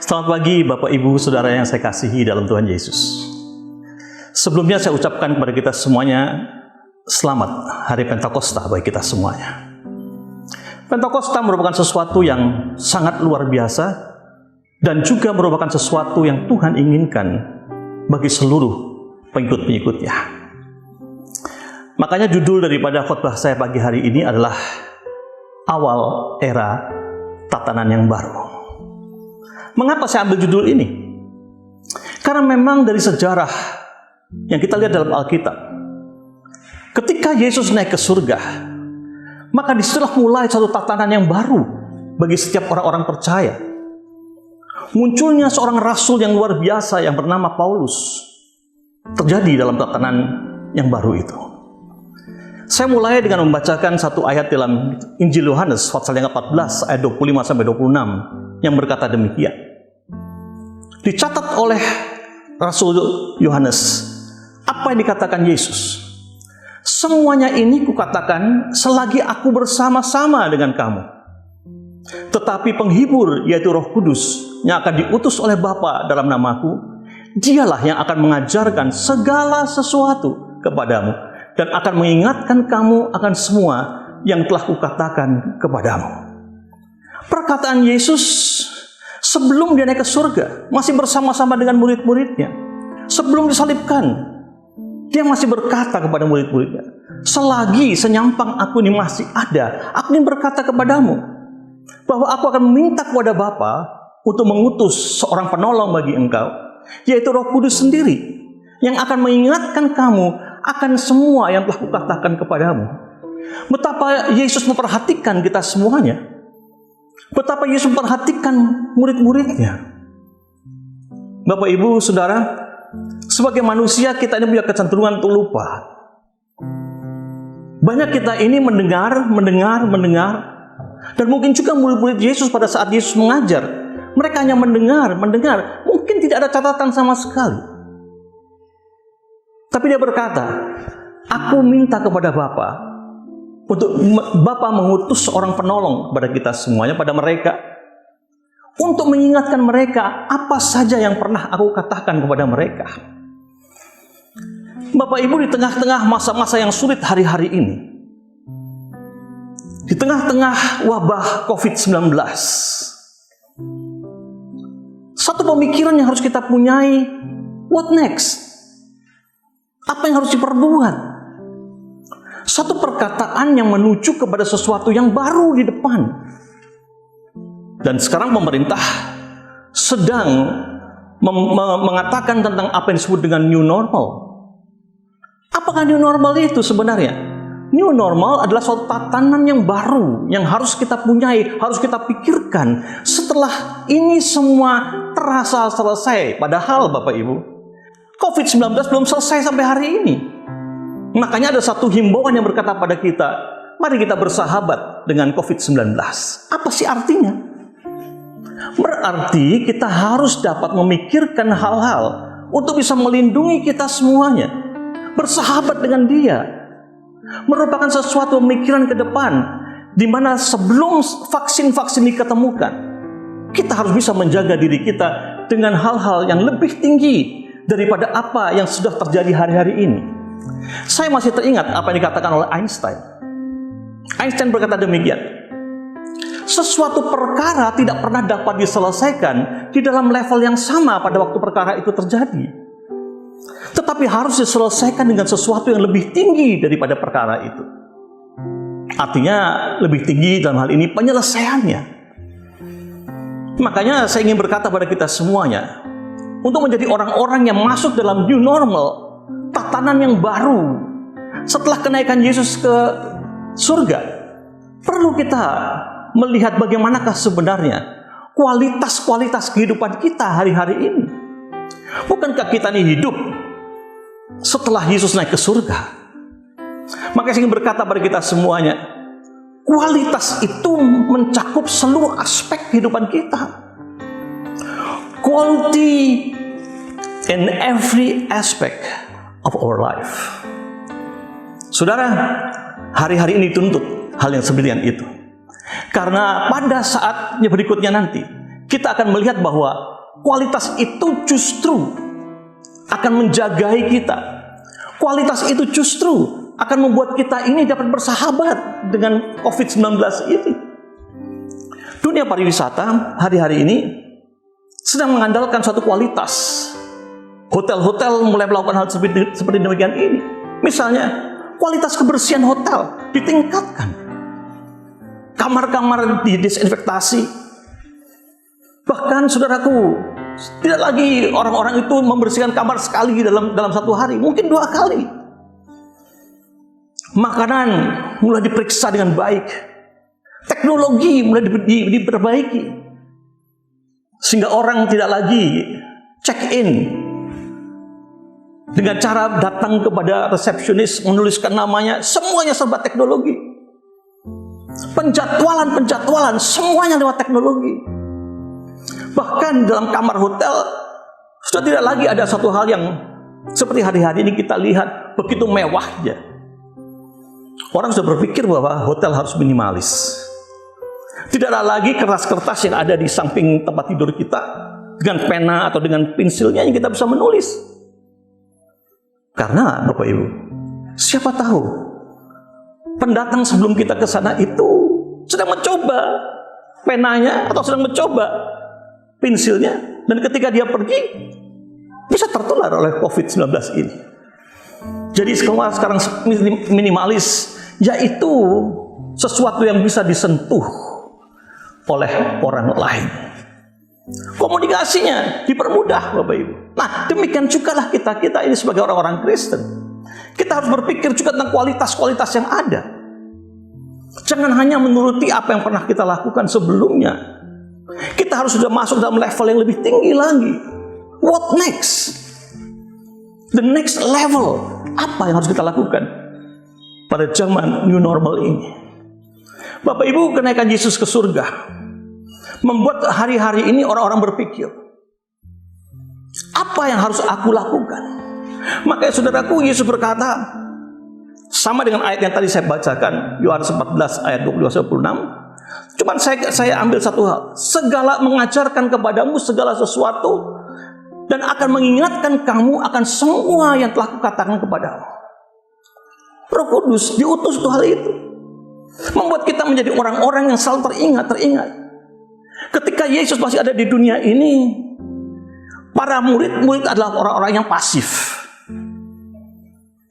Selamat pagi Bapak Ibu Saudara yang saya kasihi dalam Tuhan Yesus. Sebelumnya saya ucapkan kepada kita semuanya selamat Hari Pentakosta bagi kita semuanya. Pentakosta merupakan sesuatu yang sangat luar biasa dan juga merupakan sesuatu yang Tuhan inginkan bagi seluruh pengikut-pengikutnya. Makanya judul daripada khotbah saya pagi hari ini adalah Awal Era Tatanan yang Baru. Mengapa saya ambil judul ini? Karena memang dari sejarah yang kita lihat dalam Alkitab, ketika Yesus naik ke surga, maka disitulah mulai satu tatanan yang baru bagi setiap orang-orang percaya. Munculnya seorang rasul yang luar biasa yang bernama Paulus terjadi dalam tatanan yang baru itu. Saya mulai dengan membacakan satu ayat dalam Injil Yohanes pasal yang ke-14 ayat 25-26 yang berkata demikian. Dicatat oleh Rasul Yohanes apa yang dikatakan Yesus. Semuanya ini kukatakan selagi aku bersama-sama dengan kamu. Tetapi penghibur yaitu Roh Kudus yang akan diutus oleh Bapa dalam namaku, dialah yang akan mengajarkan segala sesuatu kepadamu dan akan mengingatkan kamu akan semua yang telah kukatakan kepadamu. Perkataan Yesus sebelum dia naik ke surga, masih bersama-sama dengan murid-muridnya. Sebelum disalibkan, dia masih berkata kepada murid-muridnya, selagi senyampang aku ini masih ada, aku ingin berkata kepadamu, bahwa aku akan meminta kepada Bapa untuk mengutus seorang penolong bagi engkau, yaitu Roh Kudus sendiri, yang akan mengingatkan kamu akan semua yang telah kukatakan kepadamu. Betapa Yesus memperhatikan kita semuanya. Betapa Yesus memperhatikan murid-muridnya. Bapak, Ibu, Saudara, sebagai manusia kita ini punya kecenderungan untuk lupa. Banyak kita ini mendengar, dan mungkin juga murid-murid Yesus pada saat Yesus mengajar, mereka hanya mendengar, mungkin tidak ada catatan sama sekali. Tapi dia berkata, aku minta kepada Bapa untuk Bapa mengutus seorang penolong kepada kita semuanya, pada mereka, untuk mengingatkan mereka apa saja yang pernah aku katakan kepada mereka. Bapak Ibu, di tengah-tengah masa-masa yang sulit hari-hari ini, di tengah-tengah wabah COVID-19, satu pemikiran yang harus kita punyai, what next? Apa yang harus diperbuat? Satu perkataan yang menuju kepada sesuatu yang baru di depan. Dan sekarang pemerintah sedang mengatakan tentang apa yang disebut dengan new normal. Apakah new normal itu sebenarnya? New normal adalah suatu tatanan yang baru yang harus kita punyai, harus kita pikirkan setelah ini semua terasa selesai. Padahal Bapak Ibu, COVID-19 belum selesai sampai hari ini. Makanya ada satu himbauan yang berkata pada kita, mari kita bersahabat dengan COVID-19. Apa sih artinya? Berarti kita harus dapat memikirkan hal-hal untuk bisa melindungi kita semuanya. Bersahabat dengan dia merupakan sesuatu pemikiran ke depan, di mana sebelum vaksin-vaksin diketemukan, kita harus bisa menjaga diri kita dengan hal-hal yang lebih tinggi daripada apa yang sudah terjadi hari-hari ini. Saya masih teringat apa yang dikatakan oleh Einstein. Einstein berkata demikian, sesuatu perkara tidak pernah dapat diselesaikan di dalam level yang sama pada waktu perkara itu terjadi, tetapi harus diselesaikan dengan sesuatu yang lebih tinggi daripada perkara itu. Artinya lebih tinggi dalam hal ini penyelesaiannya. Makanya saya ingin berkata pada kita semuanya, untuk menjadi orang-orang yang masuk dalam new normal, tatanan yang baru setelah kenaikan Yesus ke surga, perlu kita melihat bagaimanakah sebenarnya kualitas-kualitas kehidupan kita hari-hari ini. Bukankah kita ini hidup setelah Yesus naik ke surga? Maka saya ingin berkata pada kita semuanya, kualitas itu mencakup seluruh aspek kehidupan kita. Quality in every aspect of our life. Saudara, hari-hari ini tuntut hal yang seperti itu. Karena pada saatnya berikutnya nanti, kita akan melihat bahwa kualitas itu justru akan menjagai kita. Kualitas itu justru akan membuat kita ini dapat bersahabat dengan COVID-19 ini. Dunia pariwisata hari-hari ini sedang mengandalkan suatu kualitas. Hotel-hotel mulai melakukan hal seperti demikian ini. Misalnya, kualitas kebersihan hotel ditingkatkan. Kamar-kamar didesinfektasi. Bahkan saudaraku, tidak lagi orang-orang itu membersihkan kamar sekali dalam satu hari, mungkin 2 kali. Makanan mulai diperiksa dengan baik. Teknologi mulai diperbaiki. Sehingga orang tidak lagi check-in dengan cara datang kepada resepsionis, menuliskan namanya, semuanya serba teknologi. Penjadwalan, semuanya lewat teknologi. Bahkan dalam kamar hotel, sudah tidak lagi ada satu hal yang seperti hari-hari ini kita lihat begitu mewahnya. Orang sudah berpikir bahwa hotel harus minimalis. Tidak ada lagi kertas-kertas yang ada di samping tempat tidur kita, dengan pena atau dengan pensilnya yang kita bisa menulis. Karena Bapak Ibu, siapa tahu pendatang sebelum kita ke sana itu sedang mencoba penanya atau sedang mencoba pensilnya, dan ketika dia pergi bisa tertular oleh COVID-19 ini. Jadi sekarang minimalis, yaitu sesuatu yang bisa disentuh oleh orang lain. Komunikasinya dipermudah Bapak Ibu. Nah, demikian juga lah kita ini sebagai orang-orang Kristen. Kita harus berpikir juga tentang kualitas-kualitas yang ada. Jangan hanya menuruti apa yang pernah kita lakukan sebelumnya. Kita harus sudah masuk dalam level yang lebih tinggi lagi. What next? The next level. Apa yang harus kita lakukan pada zaman new normal ini? Bapak Ibu, kenaikan Yesus ke surga membuat hari-hari ini orang-orang berpikir, apa yang harus aku lakukan? Makanya saudaraku, Yesus berkata, sama dengan ayat yang tadi saya bacakan, Yohanes 14 ayat 22-26. Cuman saya ambil satu hal. Segala mengajarkan kepadamu segala sesuatu, dan akan mengingatkan kamu akan semua yang telah kukatakan kepadamu. Roh Kudus diutus untuk hal itu, membuat kita menjadi orang-orang yang selalu teringat. Ketika Yesus masih ada di dunia ini, para murid-murid adalah orang-orang yang pasif.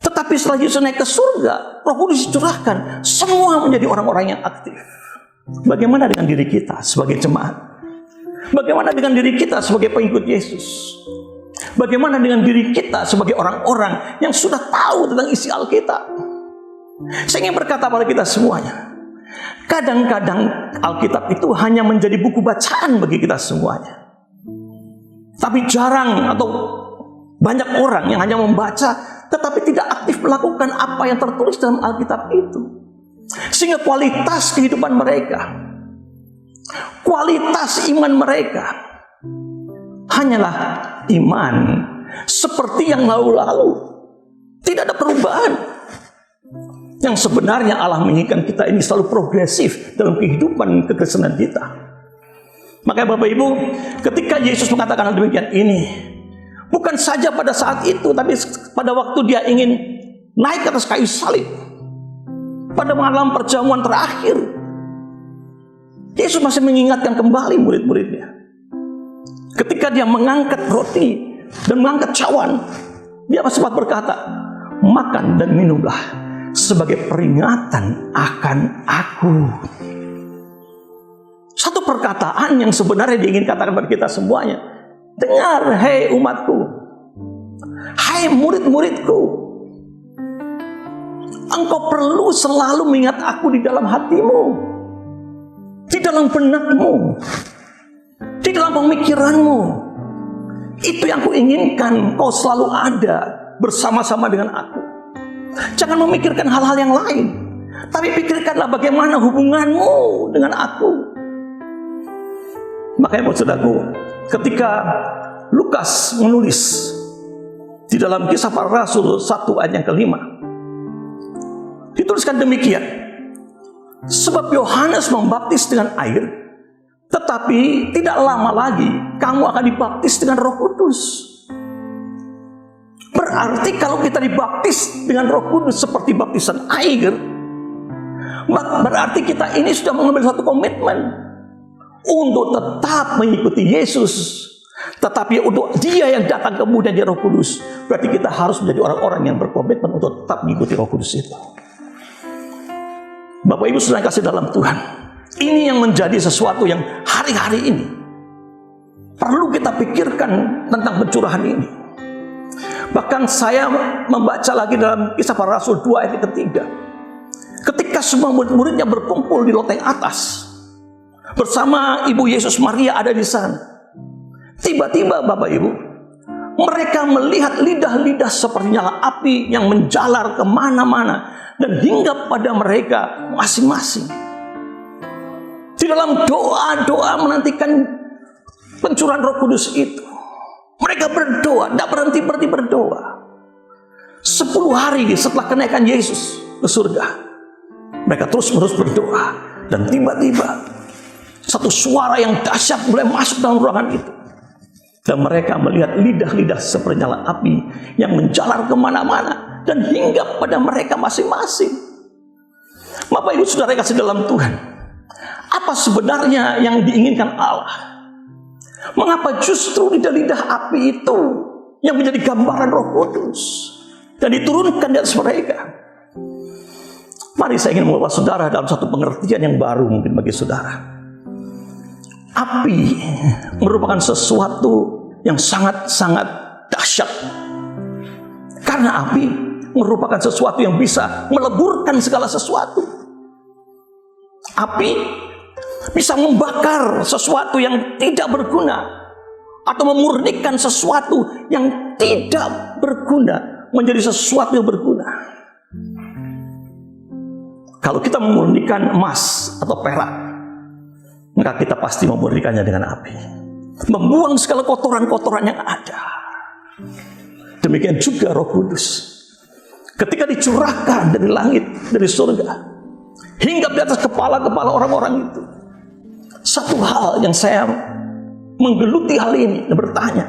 Tetapi setelah Yesus naik ke surga, Roh Kudus dicurahkan, semua menjadi orang-orang yang aktif. Bagaimana dengan diri kita sebagai jemaat? Bagaimana dengan diri kita sebagai pengikut Yesus? Bagaimana dengan diri kita sebagai orang-orang yang sudah tahu tentang isi Alkitab? Saya ingin berkata pada kita semuanya, kadang-kadang Alkitab itu hanya menjadi buku bacaan bagi kita semuanya. Tapi jarang atau banyak orang yang hanya membaca tetapi tidak aktif melakukan apa yang tertulis dalam Alkitab itu. Sehingga kualitas kehidupan mereka, kualitas iman mereka hanyalah iman seperti yang lalu-lalu. Tidak ada perubahan. Yang sebenarnya Allah menginginkan kita ini selalu progresif dalam kehidupan kekristenan kita. Makanya Bapak Ibu, ketika Yesus mengatakan hal demikian ini, bukan saja pada saat itu, tapi pada waktu dia ingin naik ke atas kayu salib, pada malam perjamuan terakhir, Yesus masih mengingatkan kembali murid-muridnya. Ketika dia mengangkat roti dan mengangkat cawan, dia sempat berkata, makan dan minumlah sebagai peringatan akan aku. Satu perkataan yang sebenarnya dia ingin katakan kepada kita semuanya. Dengar, hei umatku, hai murid-muridku, engkau perlu selalu mengingat aku di dalam hatimu, di dalam benakmu, di dalam pemikiranmu. Itu yang kuinginkan, kau selalu ada bersama-sama dengan aku. Jangan memikirkan hal-hal yang lain, tapi pikirkanlah bagaimana hubunganmu dengan aku. Makanya saudaraku, ketika Lukas menulis di dalam Kisah Para Rasul 1 ayat yang ke-5, dituliskan demikian, sebab Yohanes membaptis dengan air, Tetapi tidak lama lagi kamu akan dibaptis dengan Roh Kudus. Berarti kalau kita dibaptis dengan Roh Kudus seperti baptisan air, berarti kita ini sudah mengambil satu komitmen untuk tetap mengikuti Yesus. Tetapi untuk Dia yang datang kemudian di Roh Kudus, berarti kita harus menjadi orang-orang yang berkomitmen untuk tetap mengikuti Roh Kudus itu. Bapak Ibu saudara kasih dalam Tuhan, ini yang menjadi sesuatu yang hari-hari ini perlu kita pikirkan tentang pencurahan ini. Bahkan saya membaca lagi dalam Kisah Para Rasul 2 ayat ketiga, ketika semua murid-muridnya berkumpul di loteng atas bersama Ibu Yesus Maria ada di sana. Tiba-tiba Bapak Ibu, mereka melihat lidah-lidah seperti nyala api yang menjalar kemana-mana dan hingga pada mereka masing-masing. Di dalam doa-doa menantikan pencurahan Roh Kudus itu, mereka berdoa, tidak berhenti berdoa. 10 hari setelah kenaikan Yesus ke surga, mereka terus-menerus berdoa. Dan tiba-tiba satu suara yang dahsyat mulai masuk dalam ruangan itu. Dan mereka melihat lidah-lidah seperti nyala api yang menjalar kemana-mana dan hingga pada mereka masing-masing. Bapak Ibu saudara kasih dalam Tuhan, apa sebenarnya yang diinginkan Allah? Mengapa justru lidah-lidah api itu yang menjadi gambaran Roh Kudus dan diturunkan di atas mereka? Mari saya ingin membawa saudara dalam satu pengertian yang baru mungkin bagi saudara. Api merupakan sesuatu yang sangat-sangat dahsyat. Karena api merupakan sesuatu yang bisa meleburkan segala sesuatu. Api bisa membakar sesuatu yang tidak berguna atau memurnikan sesuatu yang tidak berguna menjadi sesuatu yang berguna. Kalau kita memurnikan emas atau perak, maka kita pasti memurnikannya dengan api, membuang segala kotoran-kotoran yang ada. Demikian juga Roh Kudus, ketika dicurahkan dari langit, dari surga, hingga di atas kepala-kepala orang-orang itu. Satu hal yang saya menggeluti hal ini dan bertanya,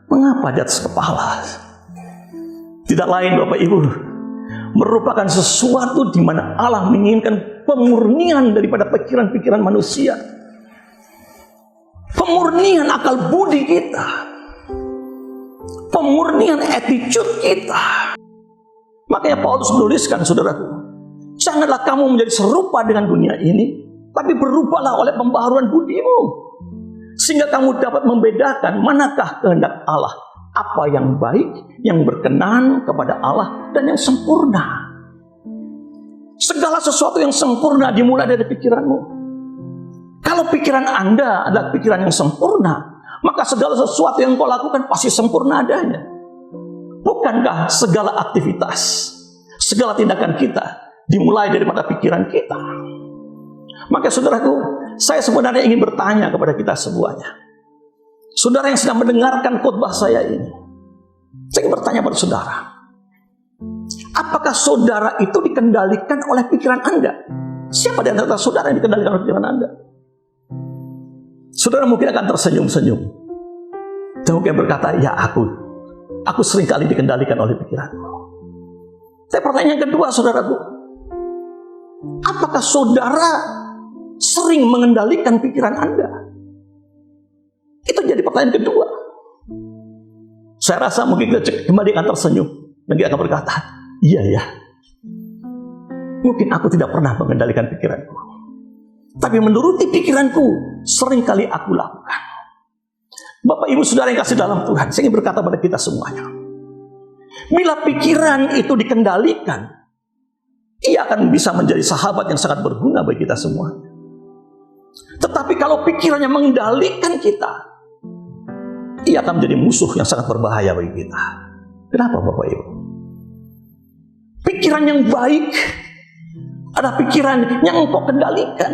mengapa di atas kepala? Tidak lain Bapak Ibu, merupakan sesuatu di mana Allah menginginkan pemurnian daripada pikiran-pikiran manusia. Pemurnian akal budi kita, pemurnian attitude kita. Makanya Paulus menuliskan, saudaraku, janganlah kamu menjadi serupa dengan dunia ini, tapi berubahlah oleh pembaharuan budimu, sehingga kamu dapat membedakan manakah kehendak Allah, apa yang baik, yang berkenan kepada Allah, dan yang sempurna. Segala sesuatu yang sempurna dimulai dari pikiranmu. Kalau pikiran Anda adalah pikiran yang sempurna, maka segala sesuatu yang kau lakukan pasti sempurna adanya. Bukankah segala aktivitas, segala tindakan kita dimulai daripada pikiran kita? Maka saudaraku, saya sebenarnya ingin bertanya kepada kita semuanya. Saudara yang sedang mendengarkan khotbah saya ini, saya ingin bertanya pada saudara, apakah saudara itu dikendalikan oleh pikiran Anda? Siapa di antara saudara yang dikendalikan oleh pikiran Anda? Saudara mungkin akan tersenyum-senyum dan mungkin berkata, ya aku seringkali dikendalikan oleh pikiranku. Tapi pertanyaan kedua, saudaraku, apakah saudara sering mengendalikan pikiran Anda? Itu jadi pertanyaan kedua. Saya rasa mungkin kita kembali akan tersenyum dan dia akan berkata, iya ya, mungkin aku tidak pernah mengendalikan pikiranku, tapi menuruti pikiranku seringkali aku lakukan. Bapak Ibu saudara yang kasih dalam Tuhan, saya ingin berkata pada kita semuanya, bila pikiran itu dikendalikan, ia akan bisa menjadi sahabat yang sangat berguna bagi kita semua. Tetapi kalau pikirannya mengendalikan kita, ia akan menjadi musuh yang sangat berbahaya bagi kita. Kenapa Bapak Ibu? Pikiran yang baik adalah pikiran yang engkau kendalikan.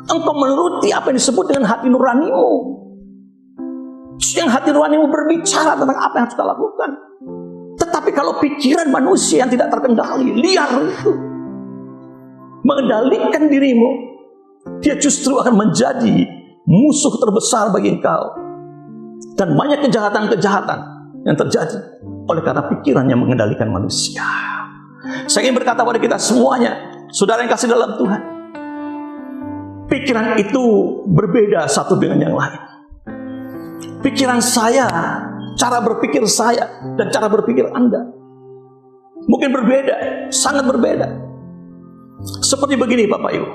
Engkau menuruti apa yang disebut dengan hati nuranimu. Yang hati nuranimu berbicara tentang apa yang harus kita lakukan. Tetapi kalau pikiran manusia yang tidak terkendali, liar itu, mengendalikan dirimu, dia justru akan menjadi musuh terbesar bagi engkau. Dan banyak kejahatan-kejahatan yang terjadi oleh karena pikiran yang mengendalikan manusia. Saya ingin berkata pada kita semuanya, saudara yang kasih dalam Tuhan, pikiran itu berbeda satu dengan yang lain. Pikiran saya, cara berpikir saya, dan cara berpikir Anda mungkin berbeda, sangat berbeda. Seperti begini Bapak Ibu,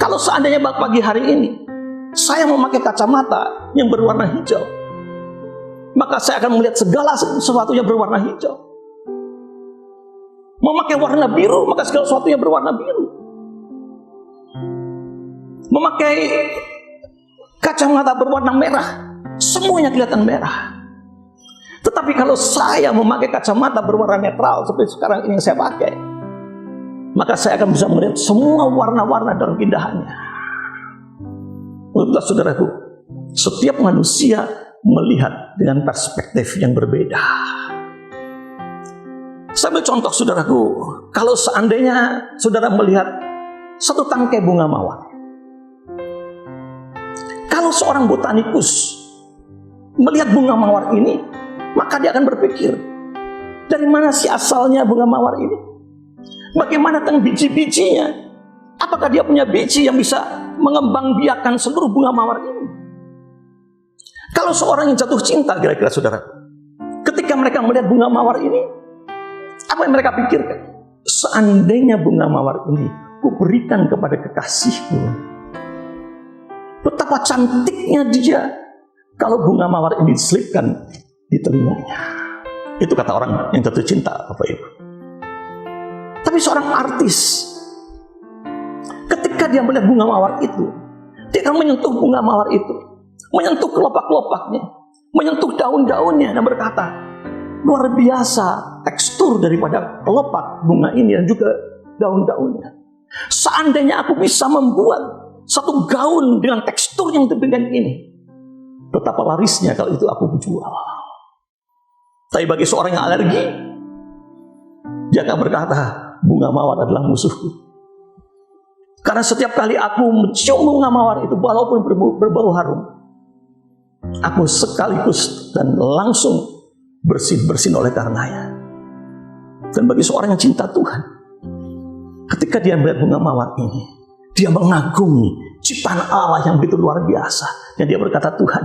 kalau seandainya pagi hari ini saya memakai kacamata yang berwarna hijau, maka saya akan melihat segala sesuatu yang berwarna hijau. Memakai warna biru, maka segala sesuatu yang berwarna biru. Memakai kacamata berwarna merah, semuanya kelihatan merah. Tetapi kalau saya memakai kacamata berwarna netral seperti sekarang ini yang saya pakai, maka saya akan bisa melihat semua warna-warna dalam keindahannya. Menurut saudaraku, setiap manusia melihat dengan perspektif yang berbeda. Saya ambil contoh saudaraku, kalau seandainya saudara melihat satu tangkai bunga mawar, kalau seorang botanikus melihat bunga mawar ini, maka dia akan berpikir, dari mana sih asalnya bunga mawar ini? Bagaimana tentang biji-bijinya? Apakah dia punya biji yang bisa mengembangbiakkan seluruh bunga mawar ini? Kalau seorang yang jatuh cinta, kira-kira saudara, ketika mereka melihat bunga mawar ini, apa yang mereka pikirkan? Seandainya bunga mawar ini kuberikan kepada kekasihku, betapa cantiknya dia kalau bunga mawar ini diselipkan di telinganya. Itu kata orang yang jatuh cinta, Bapak Ibu. Tapi seorang artis, ketika dia melihat bunga mawar itu, dia akan menyentuh bunga mawar itu, menyentuh kelopak-kelopaknya, menyentuh daun-daunnya, dan berkata, luar biasa tekstur daripada kelopak bunga ini dan juga daun-daunnya. Seandainya aku bisa membuat satu gaun dengan tekstur yang demikian ini, betapa larisnya kalau itu aku jual. Tapi bagi seorang yang alergi, dia akan berkata, bunga mawar adalah musuhku. Karena setiap kali aku mencium bunga mawar itu, walaupun berbau harum, aku sekaligus dan langsung bersin-bersin oleh karenanya. Dan bagi seorang yang cinta Tuhan, ketika dia melihat bunga mawar ini, dia mengagumi ciptaan Allah yang begitu luar biasa. Dan dia berkata, Tuhan,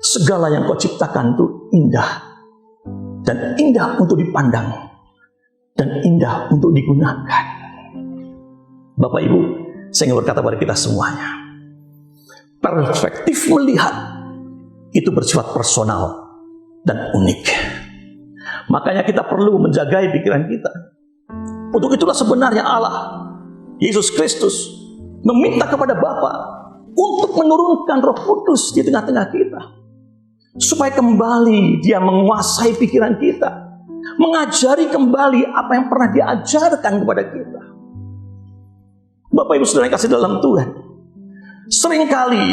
segala yang kau ciptakan itu indah. Dan indah untuk dipandang. Dan indah untuk digunakan. Bapak Ibu, saya ingin berkata pada kita semuanya, perspektif melihat itu bersifat personal dan unik. Makanya kita perlu menjaga pikiran kita. Untuk itulah sebenarnya Allah, Yesus Kristus, meminta kepada Bapa untuk menurunkan Roh Kudus di tengah-tengah kita, supaya kembali dia menguasai pikiran kita, mengajari kembali apa yang pernah diajarkan kepada kita. Bapak Ibu Saudara yang kasih dalam Tuhan, seringkali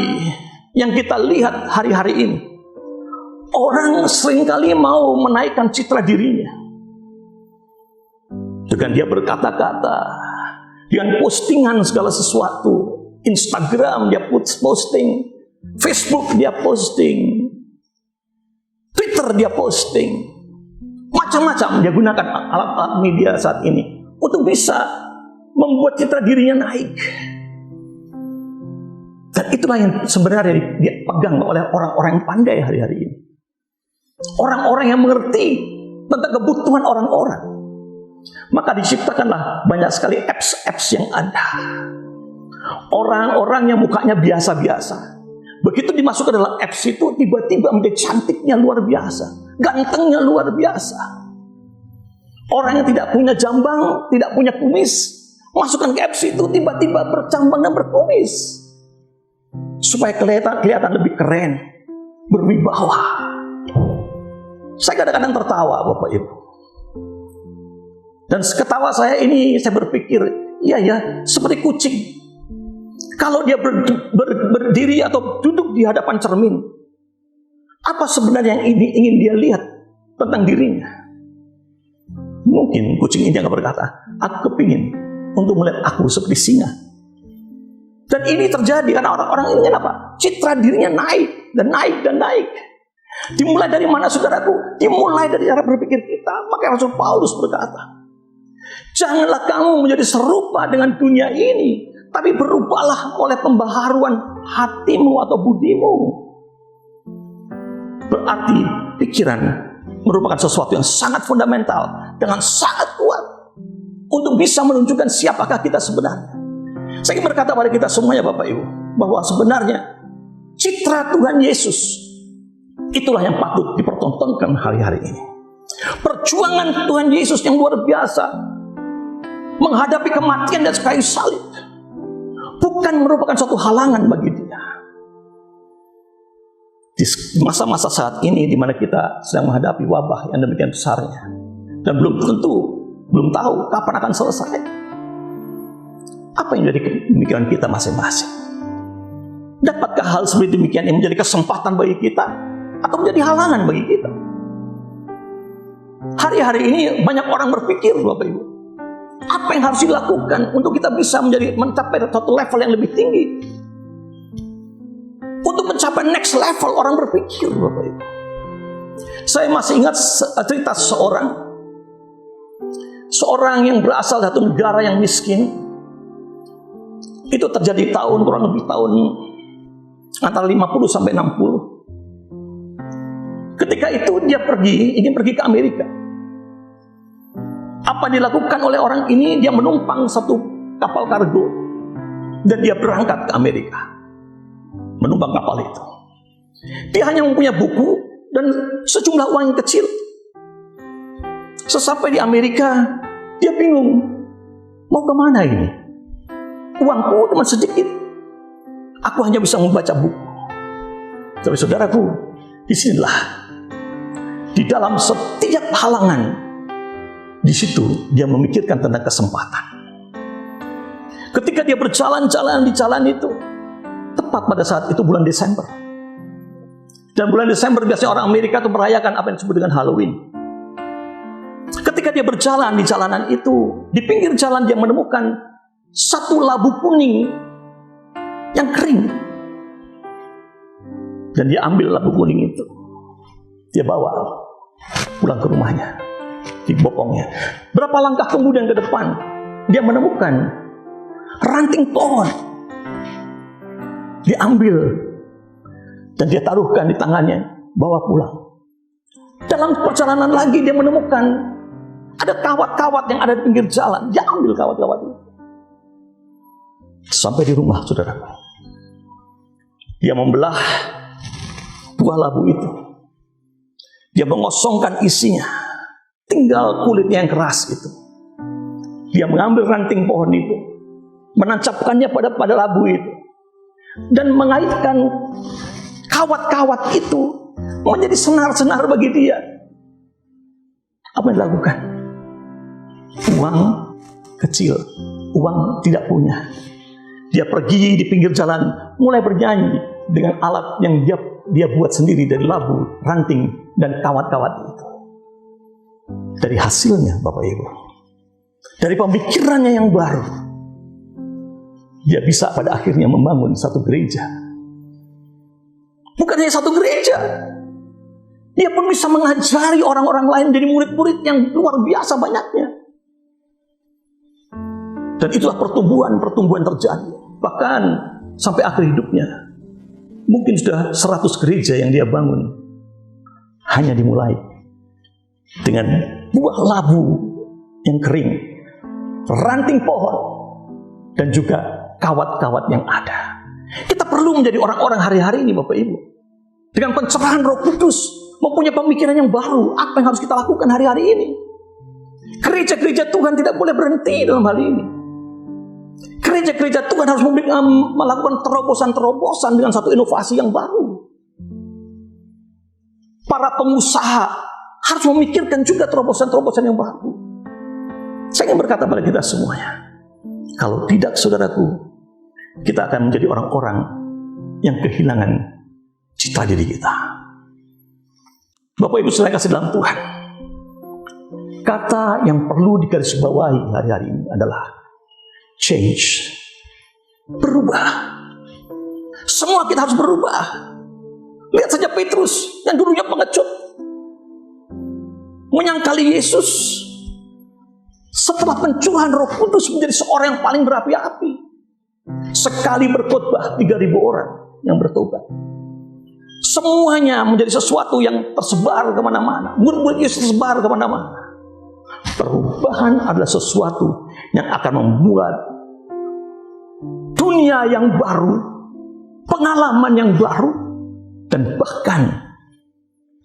yang kita lihat hari-hari ini, orang seringkali mau menaikkan citra dirinya dengan dia berkata-kata, dengan postingan segala sesuatu. Instagram dia posting, Facebook dia posting, Twitter dia posting, macam-macam dia gunakan alat-alat media saat ini untuk bisa membuat citra dirinya naik. Dan itulah yang sebenarnya dipegang oleh orang-orang yang pandai hari-hari ini. Orang-orang yang mengerti tentang kebutuhan orang-orang. Maka diciptakanlah banyak sekali apps-apps yang ada. Orang-orang yang mukanya biasa-biasa, begitu dimasukkan dalam apps itu, tiba-tiba menjadi cantiknya luar biasa, gantengnya luar biasa. Orang yang tidak punya jambang, tidak punya kumis, masukkan ke apps itu, tiba-tiba berjambang dan berkumis, supaya kelihatan lebih keren, berwibawa. Saya kadang-kadang tertawa, Bapak Ibu. Dan ketawa saya ini, saya berpikir, iya ya, seperti kucing. Kalau dia berdiri atau duduk di hadapan cermin, apa sebenarnya yang ingin dia lihat tentang dirinya? Mungkin kucing ini akan berkata, aku kepingin untuk melihat aku seperti singa. Dan ini terjadi karena orang-orang ini apa? Citra dirinya naik dan naik dan naik. Dimulai dari mana, saudaraku? Dimulai dari cara berpikir kita. Maka Rasul Paulus berkata, janganlah kamu menjadi serupa dengan dunia ini, tapi berubahlah oleh pembaharuan hatimu atau budimu. Berarti pikiran merupakan sesuatu yang sangat fundamental, dengan sangat kuat untuk bisa menunjukkan siapakah kita sebenarnya. Saya ingin berkata pada kita semuanya, Bapak Ibu, bahwa sebenarnya citra Tuhan Yesus itulah yang patut dipertontonkan hari-hari ini. Perjuangan Tuhan Yesus yang luar biasa menghadapi kematian dan kayu salib bukan merupakan suatu halangan bagi dia. Di masa-masa saat ini di mana kita sedang menghadapi wabah yang demikian besarnya dan belum tahu kapan akan selesai. Apa yang menjadi pemikiran kita masing-masing? Dapatkah hal seperti demikian yang menjadi kesempatan bagi kita atau menjadi halangan bagi kita? Hari-hari ini banyak orang berpikir, Bapak Ibu, apa yang harus dilakukan untuk kita bisa mencapai satu level yang lebih tinggi? Untuk mencapai next level, orang berpikir, Bapak Ibu. Saya masih ingat cerita seorang yang berasal dari satu negara yang miskin. Itu terjadi kurang lebih tahun antara 50 sampai 60. Ketika itu dia ingin pergi ke Amerika. Apa dilakukan oleh orang ini? Dia menumpang satu kapal kargo dan dia berangkat ke Amerika, menumpang kapal itu. Dia hanya mempunyai buku dan sejumlah uang yang kecil. Sesampai di Amerika, dia bingung, mau kemana ini? Uangku cuma sedikit, aku hanya bisa membaca buku. Tapi saudaraku, disinilah, di dalam setiap halangan, di situ dia memikirkan tentang kesempatan. Ketika dia berjalan-jalan di jalan itu, tepat pada saat itu bulan Desember. Dan bulan Desember biasanya orang Amerika itu merayakan apa yang disebut dengan Halloween. Ketika dia berjalan di jalanan itu, di pinggir jalan dia menemukan satu labu kuning yang kering. Dan dia ambil labu kuning itu, dia bawa pulang ke rumahnya, dibopongnya. Berapa langkah kemudian ke depan, dia menemukan ranting pohon. Diambil dan dia taruhkan di tangannya, bawa pulang. Dalam perjalanan lagi dia menemukan ada kawat-kawat yang ada di pinggir jalan. Dia ambil kawat-kawat itu. Sampai di rumah, saudara, dia membelah buah labu itu. Dia mengosongkan isinya, tinggal kulitnya yang keras itu. Dia mengambil ranting pohon itu, menancapkannya pada labu itu, dan mengaitkan kawat-kawat itu menjadi senar-senar bagi dia. Apa yang dilakukan? Uang kecil, uang tidak punya. Dia pergi di pinggir jalan, mulai bernyanyi dengan alat yang dia buat sendiri dari labu, ranting, dan kawat-kawat itu. Dari hasilnya, Bapak Ibu, dari pemikirannya yang baru, dia bisa pada akhirnya membangun satu gereja. Bukan hanya satu gereja, dia pun bisa mengajari orang-orang lain jadi murid-murid yang luar biasa banyaknya. Dan itulah pertumbuhan terjadi. Bahkan sampai akhir hidupnya, mungkin sudah 100 gereja yang dia bangun. Hanya dimulai dengan buah labu yang kering, ranting pohon, dan juga kawat-kawat yang ada. Kita perlu menjadi orang-orang hari-hari ini, Bapak Ibu, dengan pencerahan Roh Kudus, mempunyai pemikiran yang baru. Apa yang harus kita lakukan hari-hari ini? Gereja-gereja Tuhan tidak boleh berhenti dalam hal ini. Gereja-gereja Tuhan harus melakukan terobosan-terobosan dengan satu inovasi yang baru. Para pengusaha harus memikirkan juga terobosan-terobosan yang baru. Saya ingin berkata pada kita semuanya, kalau tidak, saudaraku, kita akan menjadi orang-orang yang kehilangan citra diri kita. Bapak Ibu saya kasih dalam Tuhan, kata yang perlu digarisbawahi hari-hari ini adalah change. berubah. Semua kita harus berubah. Lihat saja Petrus yang dulunya pengecut, menyangkali Yesus. Setelah pencurahan Roh Kudus menjadi seorang yang paling berapi-api. Sekali berkhotbah 3.000 orang yang bertobat. Semuanya menjadi sesuatu yang tersebar kemana-mana. Murid-murid Yesus tersebar kemana-mana. Perubahan adalah sesuatu yang akan membuat dunia yang baru, pengalaman yang baru, dan bahkan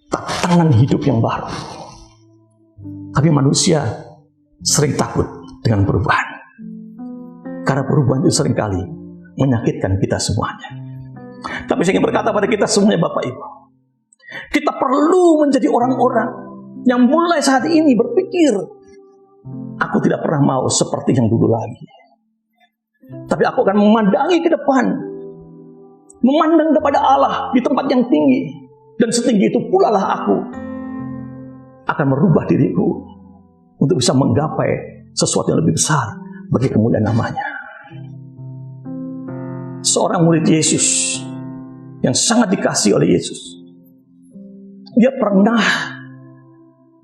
tantangan hidup yang baru. Tapi manusia sering takut dengan perubahan. Karena perubahan itu seringkali menyakitkan kita semuanya. Tapi saya ingin berkata pada kita semuanya, Bapak Ibu, kita perlu menjadi orang-orang yang mulai saat ini berpikir, aku tidak pernah mau seperti yang dulu lagi. Tapi aku akan memandangi ke depan, memandang kepada Allah di tempat yang tinggi. Dan setinggi itu pula lah aku akan merubah diriku untuk bisa menggapai sesuatu yang lebih besar bagi kemuliaan namanya. Seorang murid Yesus yang sangat dikasihi oleh Yesus, dia pernah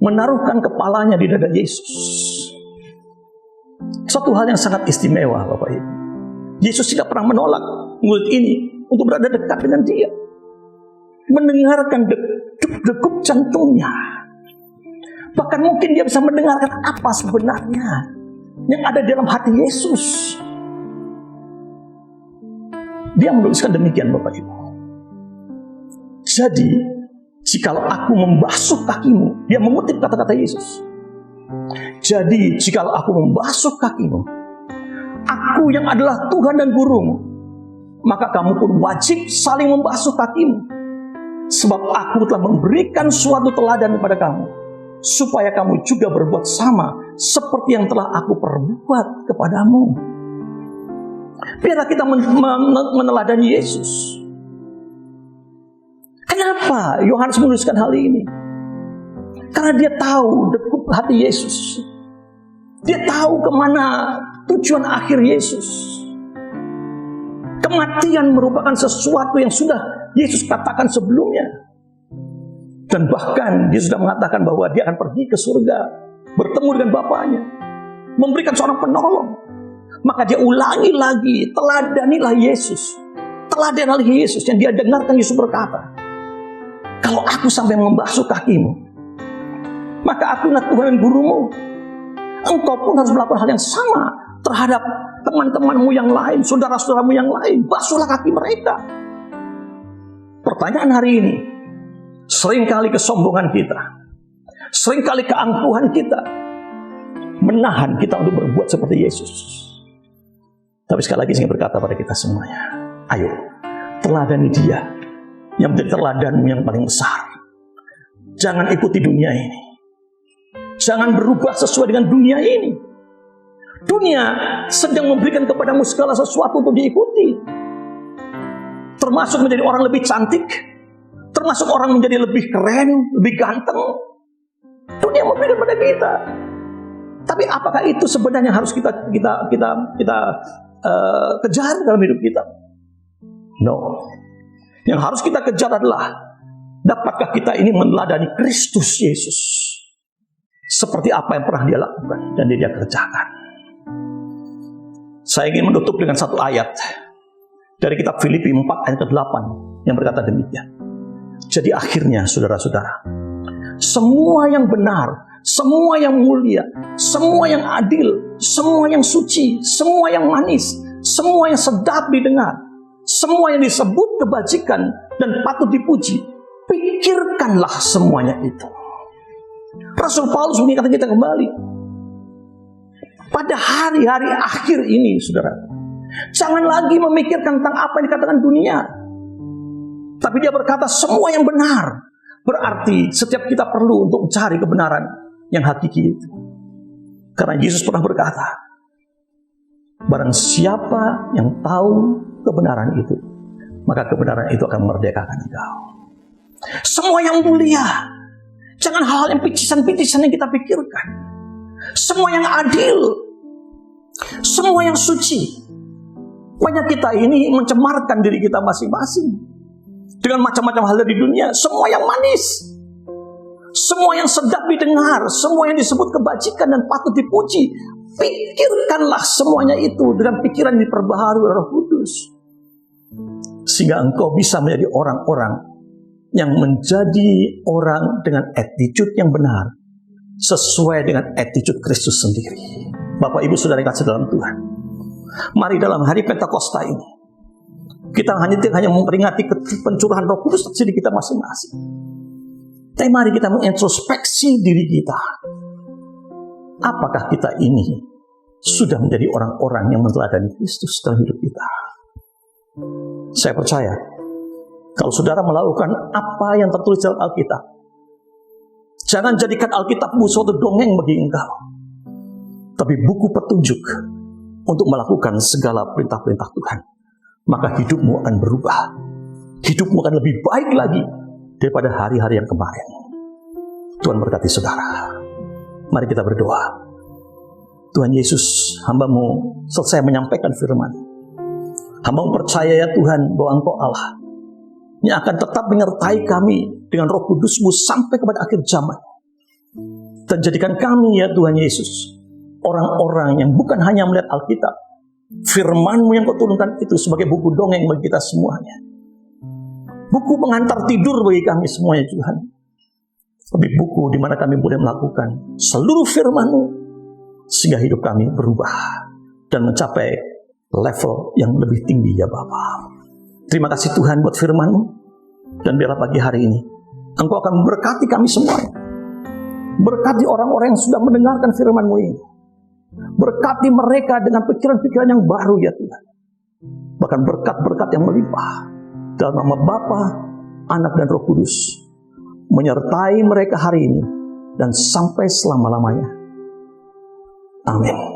menaruhkan kepalanya di dada Yesus. Satu hal yang sangat istimewa, Bapak Ibu. Yesus tidak pernah menolak murid ini untuk berada dekat dengan dia, mendengarkan degup jantungnya. Bahkan mungkin dia bisa mendengarkan apa sebenarnya yang ada dalam hati Yesus. Dia menuliskan demikian, Bapak Ibu. Jadi, jikalau aku membasuh kakimu, dia mengutip kata-kata Yesus. Jadi, jikalau aku membasuh kakimu, aku yang adalah Tuhan dan gurumu, maka kamu pun wajib saling membasuh kakimu. Sebab aku telah memberikan suatu teladan kepada kamu, supaya kamu juga berbuat sama seperti yang telah aku perbuat kepadamu. Biarlah kita meneladani Yesus. Kenapa Yohanes menuliskan hal ini? Karena dia tahu degup hati Yesus. Dia tahu kemana tujuan akhir Yesus. Kematian merupakan sesuatu yang sudah Yesus katakan sebelumnya. Dan bahkan dia sudah mengatakan bahwa dia akan pergi ke surga, bertemu dengan Bapaknya, memberikan seorang penolong. Maka dia ulangi lagi, teladanilah Yesus. Teladanilah Yesus yang dia dengarkan Yesus berkata, kalau aku sampai membasuh kakimu, maka akulah Tuhan dan gurumu. Engkau pun harus melakukan hal yang sama terhadap teman-temanmu yang lain, saudara-saudaramu yang lain. Basuhlah kaki mereka. Pertanyaan hari ini, seringkali kesombongan kita, seringkali keangkuhan kita menahan kita untuk berbuat seperti Yesus. Tapi sekali lagi saya berkata pada kita semuanya, ayo teladani dia yang menjadi teladanmu yang paling besar. Jangan ikuti dunia ini. Jangan berubah sesuai dengan dunia ini. Dunia sedang memberikan kepadamu segala sesuatu untuk diikuti. Termasuk menjadi orang lebih cantik, termasuk orang menjadi lebih keren, lebih ganteng. Dunia memberikan pada kita. Tapi apakah itu sebenarnya harus kita kejar dalam hidup kita? No. Yang harus kita kejar adalah, dapatkah kita ini meneladani Kristus Yesus seperti apa yang pernah dia lakukan dan dia kerjakan. Saya ingin menutup dengan satu ayat dari kitab Filipi 4 ayat ke-8 yang berkata demikian. Jadi akhirnya saudara-saudara, semua yang benar, semua yang mulia, semua yang adil, semua yang suci, semua yang manis, semua yang sedap didengar, semua yang disebut kebajikan dan patut dipuji, pikirkanlah semuanya itu. Rasul Paulus mengingatkan kita kembali, pada hari-hari akhir ini, saudara, jangan lagi memikirkan tentang apa yang dikatakan dunia. Tapi dia berkata semua yang benar. Berarti setiap kita perlu untuk mencari kebenaran yang hakiki itu. Karena Yesus pernah berkata, barang siapa yang tahu kebenaran itu, maka kebenaran itu akan memerdekakan engkau. Semua yang mulia, jangan hal-hal yang picisan-picisan yang kita pikirkan. Semua yang adil, semua yang suci, Banyak kita ini mencemarkan diri kita masing-masing dengan macam-macam hal di dunia. Semua yang manis, semua yang sedap didengar, semua yang disebut kebajikan dan patut dipuji, pikirkanlah semuanya itu dengan pikiran yang diperbaharui oleh Roh Kudus, sehingga engkau bisa menjadi orang-orang yang menjadi orang dengan attitude yang benar, sesuai dengan attitude Kristus sendiri. Bapak Ibu Saudara yang kasih dalam Tuhan, mari dalam hari Pentakosta ini kita hanya memperingati pencurahan Roh Kudus di diri kita masing-masing. Tapi mari kita mengintrospeksi diri kita. Apakah kita ini sudah menjadi orang-orang yang meneladani Kristus dalam hidup kita? Saya percaya, kalau saudara melakukan apa yang tertulis dalam Alkitab, jangan jadikan Alkitabmu suatu dongeng bagi engkau, tapi buku petunjuk untuk melakukan segala perintah-perintah Tuhan. Maka hidupmu akan berubah. Hidupmu akan lebih baik lagi daripada hari-hari yang kemarin. Tuhan berkati saudara. Mari kita berdoa. Tuhan Yesus, hamba-Mu selesai menyampaikan firman. Hamba-Mu percaya ya Tuhan bahwa Engkau Allah yang akan tetap menyertai kami dengan Roh Kudus-Mu sampai kepada akhir zaman. Dan jadikan kami ya Tuhan Yesus orang-orang yang bukan hanya melihat Alkitab, firman-Mu yang Kau turunkan itu sebagai buku dongeng bagi kita semuanya, buku pengantar tidur bagi kami semuanya Tuhan, tapi buku di mana kami boleh melakukan seluruh firman-Mu sehingga hidup kami berubah dan mencapai level yang lebih tinggi ya Bapa. Terima kasih Tuhan buat firman-Mu, dan biarlah pagi hari ini Engkau akan memberkati kami semua. Berkati orang-orang yang sudah mendengarkan firman-Mu ini. Berkati mereka dengan pikiran-pikiran yang baru ya Tuhan. Bahkan berkat-berkat yang melimpah. Dalam nama Bapa, Anak dan Roh Kudus, menyertai mereka hari ini dan sampai selama-lamanya. Amin.